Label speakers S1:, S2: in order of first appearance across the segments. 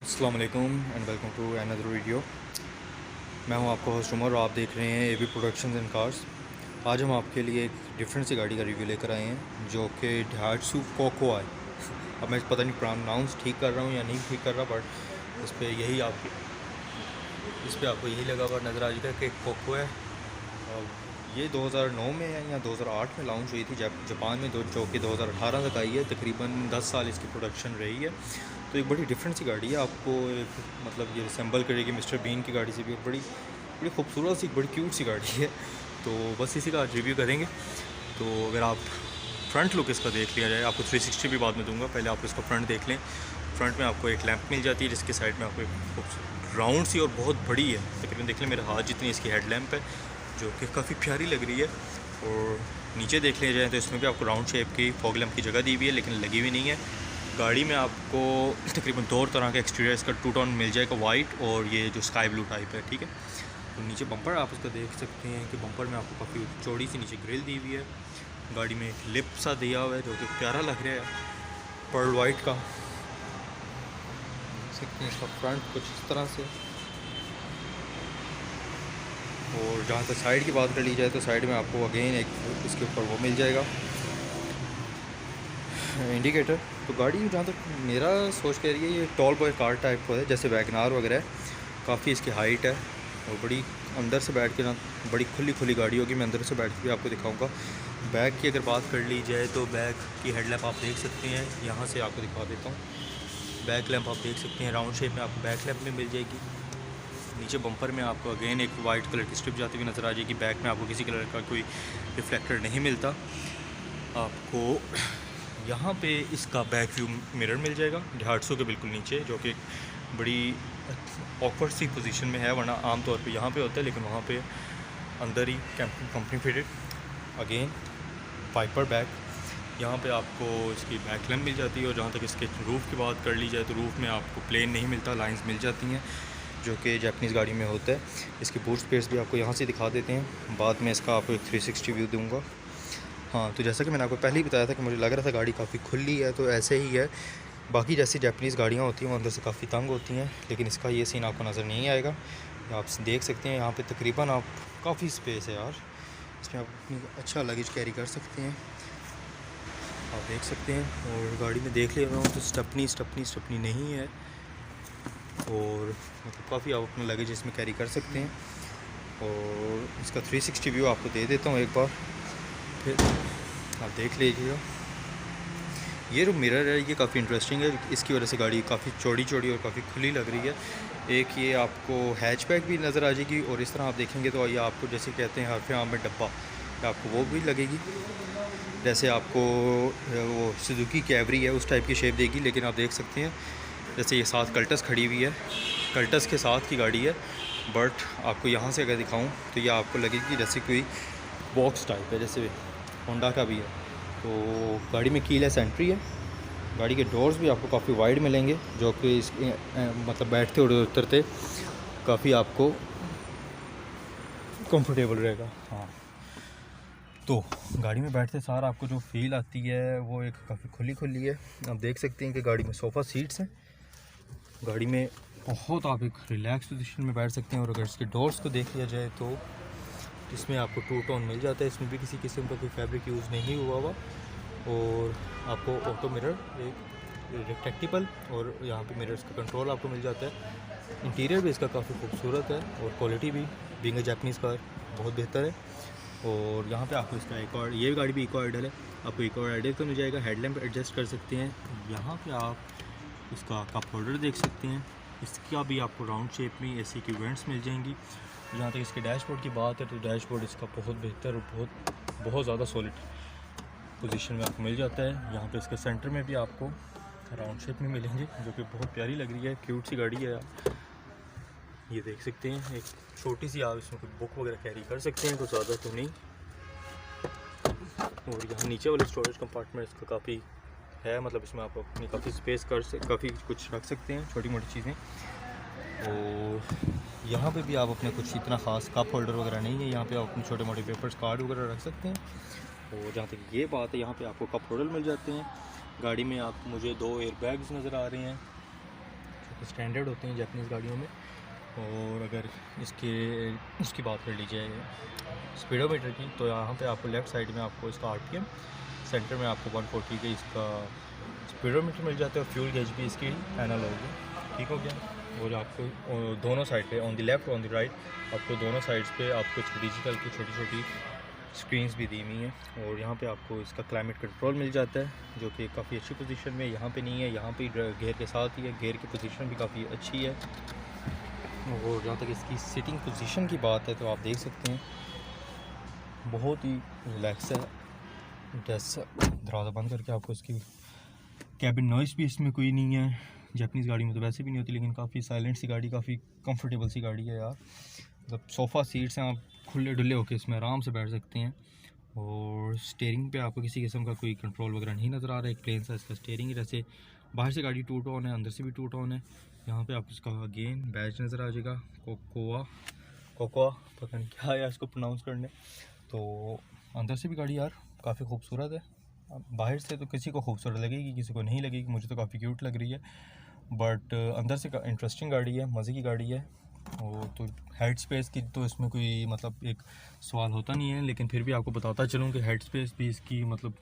S1: अस्सलाम वालेकुम and welcome to another video. मैं हूं आपका होस्ट उमर और आप देख रहे हैं एबी प्रोडक्शंस एंड कार्स। आज हम आपके लिए एक डिफरेंट सी गाड़ी का रिव्यू लेकर आए हैं जो कि डाइट्सू कोको है। अब मैं पता नहीं प्रोनाउंस ठीक कर रहा हूं या नहीं ठीक कर रहा, बट इस पर आपको यही लगा हुआ नज़र आ जाएगा कि कोको है। और ये 2009 में है या 2008 में लॉन्च हुई थी जापान में, जो कि 2018 तक आई है। तकरीबन 10 साल इसकी प्रोडक्शन रही है। तो एक बड़ी डिफरेंट सी गाड़ी है, आपको एक मतलब ये रिसेंबल करेगी मिस्टर बीन की गाड़ी से भी। बड़ी बड़ी खूबसूरत सी, बड़ी क्यूट सी गाड़ी है। तो बस इसी का आज रिव्यू करेंगे। तो अगर आप फ्रंट लुक इसका देख लिया जाए, आपको 360 भी बाद में दूंगा, पहले आप इसका फ्रंट देख लें। फ्रंट में आपको एक लैंप मिल जाती है जिसके साइड में आपको एक राउंड सी और बहुत बड़ी है, तकरीबन देख लें मेरे हाथ जितनी इसकी हेडलैम्प है, जो कि काफ़ी प्यारी लग रही है। और नीचे देख लिया जाए तो इसमें भी आपको राउंड शेप की फॉग लैंप की जगह दी हुई है, लेकिन लगी हुई नहीं है। गाड़ी में आपको तकरीबन 2 तरह का एक्सटीरियर इसका 2 टोन मिल जाएगा, वाइट और ये जो स्काई ब्लू टाइप है, ठीक है। तो नीचे बम्पर आप इसका देख सकते हैं कि बम्पर में आपको काफ़ी चौड़ी सी नीचे ग्रिल दी हुई है। गाड़ी में एक लिप सा दिया हुआ है जो कि प्यारा लग रहा है, पर्ल वाइट का। देख सकते हैं इसका फ्रंट कुछ इस तरह से। और जहाँ तक साइड की बात कर ली जाए तो साइड में आपको अगेन एक इसके ऊपर वो मिल जाएगा इंडिकेटर। तो गाड़ी जहाँ तक मेरा सोच कह रही है, ये टॉल बॉय कार टाइप का है, जैसे वैगनार वगैरह है। काफ़ी इसकी हाइट है और बड़ी अंदर से बैठ के ना बड़ी खुली गाड़ी होगी। मैं अंदर से बैठ के भी आपको दिखाऊंगा। बैक की अगर बात कर ली जाए तो बैक की हेडलैम्प आप देख सकते हैं, यहाँ से आपको दिखा देता हूँ। बैक लैंप आप देख सकते हैं, राउंड शेप में आपको बैक लैंप में मिल जाएगी। नीचे बम्पर में आपको अगेन एक वाइट कलर की स्ट्रिप जाती हुई नज़र आ जाएगी। बैक में आपको किसी कलर का कोई रिफ्लेक्टर नहीं मिलता। आपको यहाँ पे इसका बैक व्यू मिरर मिल जाएगा डाइट्सू के बिल्कुल नीचे, जो कि बड़ी ऑकवर्ड सी पोजीशन में है, वरना आमतौर पे यहाँ पे होता है, लेकिन वहाँ पे अंदर ही company fitted. Again wiper back, यहाँ पे आपको इसकी बैक लैम्प मिल जाती है। और जहाँ तक इसके रूफ़ की बात कर ली जाए तो रूफ़ में आपको प्लेन नहीं मिलता, लाइंस मिल जाती हैं, जो कि जापानीज़ गाड़ी में होता है। इसकी बूट स्पेस भी आपको यहाँ से दिखा देते हैं, बाद में इसका आपको एक 360 व्यू दूँगा। हाँ, तो जैसा कि मैंने आपको पहले ही बताया था कि मुझे लग रहा था गाड़ी काफ़ी खुली है, तो ऐसे ही है। बाकी जैसी जापानीज़ गाड़ियाँ होती हैं वो अंदर से काफ़ी तंग होती हैं, लेकिन इसका ये सीन आपको नज़र नहीं आएगा। आप देख सकते हैं यहाँ पे तकरीबन आप काफ़ी स्पेस है यार, इसमें आप अपनी अच्छा लगेज कैरी कर सकते हैं, आप देख सकते हैं। और गाड़ी में देख ले रहा हूँ तो स्टपनी नहीं है, और मतलब काफ़ी आप अपना लगेज इसमें कैरी कर सकते हैं। और इसका 360 व्यू आपको दे देता हूँ एक बार, फिर आप देख लीजिएगा। ये जो मिरर है ये काफ़ी इंटरेस्टिंग है, इसकी वजह से गाड़ी काफ़ी चौड़ी और काफ़ी खुली लग रही है। एक ये आपको हैचबैक भी नज़र आ जाएगी, और इस तरह आप देखेंगे तो ये आपको जैसे कहते हैं हरफ आम में डब्बा, आपको वो भी लगेगी। जैसे आपको वो सुजुकी कैवरी है उस टाइप की शेप देगी, लेकिन आप देख सकते हैं जैसे ये साथ कल्टस खड़ी हुई है, कल्टस के साथ की गाड़ी है। बट आपको यहाँ से अगर दिखाऊँ तो ये आपको लगेगी जैसे कोई बॉक्स टाइप है, जैसे होंडा का भी है। तो गाड़ी में कीलेस एंट्री है। गाड़ी के डोर्स भी आपको काफ़ी वाइड मिलेंगे, जो कि इस मतलब बैठते और उतरते काफ़ी आपको कंफर्टेबल रहेगा। हाँ, तो गाड़ी में बैठते सार आपको जो फील आती है वो एक काफ़ी खुली है। आप देख सकते हैं कि गाड़ी में सोफ़ा सीट्स हैं। गाड़ी में बहुत आप एक रिलैक्स पोजीशन में बैठ सकते हैं। और अगर इसके डोर्स को देख लिया जाए तो इसमें आपको 2 टोन मिल जाता है, इसमें भी किसी किस्म का कोई फैब्रिक यूज़ नहीं हुआ। और आपको ऑटो मिरर एक रिट्रैक्टेबल, और यहाँ पे मिरर्स का कंट्रोल आपको मिल जाता है। इंटीरियर भी इसका काफ़ी खूबसूरत है, और क्वालिटी भी बीइंग अ जापानीज़ कार बहुत बेहतर है। और यहाँ पे आपको इसका एक और, ये गाड़ी भी इको आइडल है, आपको इको आइडल का मिल जाएगा। हेडलैम्प एडजस्ट कर सकते हैं। यहाँ पे आप इसका कप होल्डर देख सकते हैं, इसका भी आपको राउंड शेप में एसी की वेंट्स मिल जाएंगी। जहाँ तक इसके डैशबोर्ड की बात है तो डैशबोर्ड इसका बहुत बेहतर और बहुत ज़्यादा सॉलिड पोजीशन में आपको मिल जाता है। यहाँ पे इसके सेंटर में भी आपको राउंड शेप में मिलेंगे, जो कि बहुत प्यारी लग रही है, क्यूट सी गाड़ी है। ये देख सकते हैं, एक छोटी सी आप इसमें कोई बुक वगैरह कैरी कर सकते हैं, कुछ ज़्यादा तो नहीं। और यहाँ नीचे वाले स्टोरेज कंपार्टमेंट इसका काफ़ी है, मतलब इसमें आप अपनी काफ़ी स्पेस काफ़ी कुछ रख सकते हैं, छोटी मोटी चीज़ें। और यहाँ पे भी आप अपने कुछ इतना ख़ास कप होल्डर वगैरह नहीं है, यहाँ पे आप अपने छोटे मोटे पेपर्स कार्ड वगैरह रख सकते हैं। और जहाँ तक ये बात है, यहाँ पे आपको कप होल्डर मिल जाते हैं। गाड़ी में आप मुझे 2 एयर बैग्स नज़र आ रहे हैं जो स्टैंडर्ड होते हैं जापानीज़ गाड़ियों में। और अगर उसकी बात कर लीजिए स्पीडोमीटर की, तो यहाँ पे आपको लेफ़्ट साइड में आपको इसका RPM, सेंटर में आपको 140 का इसका स्पीडोमीटर मिल जाता है और फ्यूल गेज भी इसकी एनालॉग है। ठीक हो गया। और आपको दोनों साइड पे, on the left on the right, आपको दोनों साइड्स पे आपको डिजिटल की छोटी छोटी स्क्रीन्स भी दी हुई हैं। और यहाँ पे आपको इसका क्लाइमेट कंट्रोल मिल जाता है जो कि काफ़ी अच्छी पोजीशन में, यहाँ पे नहीं है, यहाँ पे गेयर के साथ ही है। गेयर की पोजीशन भी काफ़ी अच्छी है। और जहाँ तक इसकी सिटिंग पोजीशन की बात है तो आप देख सकते हैं बहुत ही रिलैक्स है। जैसा दरवाज़ा बंद करके आपको इसकी कैबिन नॉइस भी इसमें कोई नहीं है। जापानीज़ गाड़ी में तो वैसे भी नहीं होती, लेकिन काफ़ी साइलेंट सी गाड़ी, काफ़ी कंफर्टेबल सी गाड़ी है यार। मतलब सोफ़ा सीट्स हैं, आप खुले डुले होकर इसमें आराम से बैठ सकते हैं। और स्टीयरिंग पे आपको किसी किस्म का कोई कंट्रोल वगैरह नहीं नज़र आ रहा है। एक प्लेन सा इसका स्टीयरिंग है, जैसे बाहर से गाड़ी 2 टोन है, अंदर से भी 2 टोन है। यहाँ पे आपको इसका अगेन बैच नज़र आ जाएगा, कोकोआ पता नहीं क्या है इसको प्रोनाउंस करने। तो अंदर से भी गाड़ी यार काफ़ी खूबसूरत है। बाहर से तो किसी को खूबसूरत लगेगी, किसी को नहीं लगेगी। मुझे तो काफ़ी क्यूट लग रही है, बट अंदर से इंटरेस्टिंग गाड़ी है, मज़े की गाड़ी है। और तो हेड स्पेस की तो इसमें कोई मतलब एक सवाल होता नहीं है, लेकिन फिर भी आपको बताता चलूँ कि हेड स्पेस भी इसकी मतलब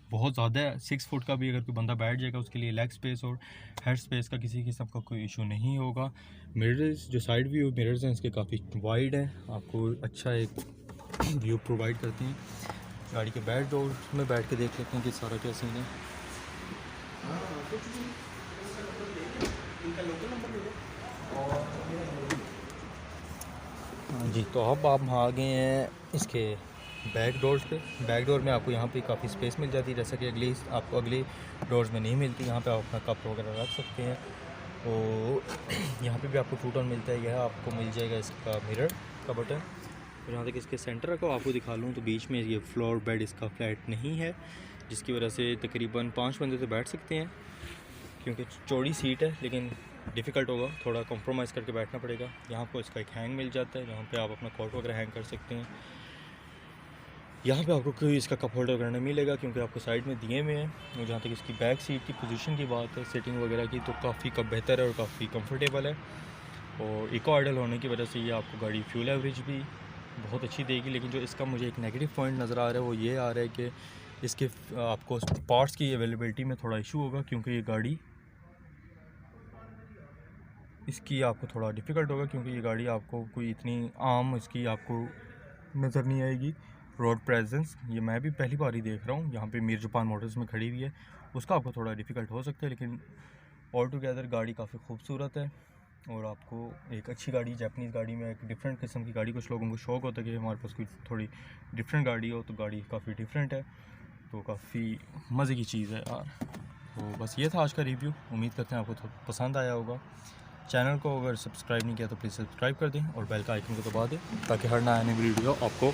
S1: बहुत ज़्यादा है। 6 फुट का भी अगर कोई बंदा बैठ जाएगा उसके लिए लेग स्पेस और हेड स्पेस का किसी किस्म का कोई इशू नहीं होगा। मिरर्स, जो साइड व्यू मिरर्स हैं इसके काफ़ी वाइड हैं, आपको अच्छा एक व्यू प्रोवाइड करते हैं। गाड़ी के बैक डोर में बैठ के देख लेते हैं कि सारा क्या सीन है। हाँ जी, तो अब आप आ गए हैं इसके बैक डोर्स पे। बैक डोर में आपको यहाँ पे काफ़ी स्पेस मिल जाती है, जैसा कि आपको अगली डोर्स में नहीं मिलती। यहाँ पे आप अपना कप वगैरह रख सकते हैं। और यहाँ पे भी आपको 2 टोन मिलता है। यह आपको मिल जाएगा इसका मिरर का बटन। और यहाँ तक इसके सेंटर को आपको दिखा लूँ तो बीच में ये फ्लोर बेड इसका फ्लैट नहीं है, जिसकी वजह से तकरीबन 5 बंदे तो बैठ सकते हैं, क्योंकि चौड़ी सीट है। लेकिन डिफ़िकल्ट होगा, थोड़ा कॉम्प्रोमाइज़ करके बैठना पड़ेगा। यहाँ पर इसका एक हैंग मिल जाता है, जहाँ पे आप अपना कोट वगैरह हैंग कर सकते हैं। यहाँ पे आपको कोई इसका कप होल्डर वगैरह नहीं मिलेगा, क्योंकि आपको साइड में दिए हुए हैं। और जहाँ तक इसकी बैक सीट की पोजीशन की बात है, सेटिंग वगैरह की, तो काफ़ी बेहतर है और काफ़ी कंफर्टेबल है। और इको आइडल होने की वजह से ये आपको गाड़ी फ्यूल एवरेज भी बहुत अच्छी देगी। लेकिन जो इसका मुझे एक नेगेटिव पॉइंट नज़र आ रहा है वो ये आ रहा है कि इसके आपको पार्ट्स की अवेलेबिलिटी में थोड़ा इशू होगा, क्योंकि ये गाड़ी इसकी आपको थोड़ा डिफ़िकल्ट होगा, क्योंकि ये गाड़ी आपको कोई इतनी आम इसकी आपको नज़र नहीं आएगी। रोड प्रेजेंस ये मैं भी पहली बार ही देख रहा हूँ, यहाँ पे मीर जापान मोटर्स में खड़ी हुई है, उसका आपको थोड़ा डिफ़िकल्ट हो सकता है। लेकिन ऑल टुगेदर गाड़ी काफ़ी खूबसूरत है। और आपको एक अच्छी गाड़ी, जापानीज़ गाड़ी में एक डिफरेंट किस्म की गाड़ी, कुछ लोगों को शौक़ होता है कि हमारे पास कोई थोड़ी डिफरेंट गाड़ी हो, तो गाड़ी काफ़ी डिफरेंट है, तो काफ़ी मज़े की चीज़ है यार। तो बस ये था आज का रिव्यू, उम्मीद करते हैं आपको पसंद आया होगा। चैनल को अगर सब्सक्राइब नहीं किया तो प्लीज़ सब्सक्राइब कर दें और बेल का आइकन को दबा दें, ताकि हर नया वीडियो आपको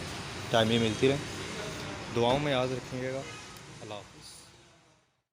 S1: टाइम में मिलती रहे। दुआओं में याद रखिएगा। अल्लाह।